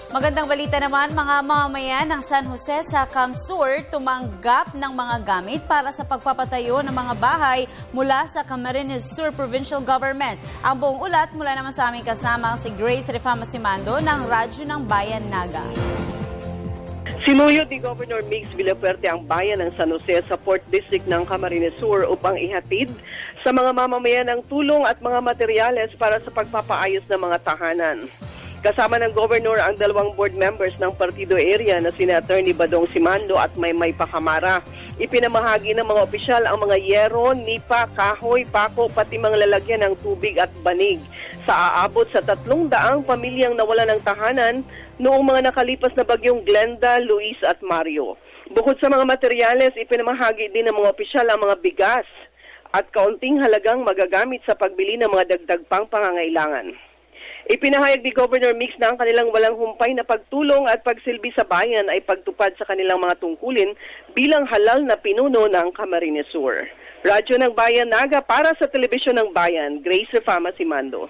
Magandang balita naman, mga mamamayan ng San Jose sa Camsur tumanggap ng mga gamit para sa pagpapatayo ng mga bahay mula sa Camarines Sur Provincial Government. Ang buong ulat mula naman sa aming kasama si Grace Refama Simando ng Radyo ng Bayan Naga. Sinuyod ni Governor Mix Villafuerte ang bayan ng San Jose sa 4th District ng Camarines Sur upang ihatid sa mga mamamayan ng tulong at mga materyales para sa pagpapaayos ng mga tahanan. Kasama ng Governor ang 2 board members ng partido area na sina Attorney Badong Simando at Maymay Pacamara. Ipinamahagi ng mga opisyal ang mga yero, nipa, kahoy, pako, pati mga lalagyan ng tubig at banig sa aabot sa 300 pamilyang nawala ng tahanan noong mga nakalipas na bagyong Glenda, Luis at Mario. Bukod sa mga materyales, ipinamahagi din ng mga opisyal ang mga bigas at kaunting halagang magagamit sa pagbili ng mga dagdag pang pangangailangan. Ipinahayag ni Governor Mix na ang kanilang walang humpay na pagtulong at pagsilbi sa bayan ay pagtupad sa kanilang mga tungkulin bilang halal na pinuno ng Camarines Sur. Radyo ng Bayan Naga para sa Telebisyon ng Bayan, Grace Refama Simando.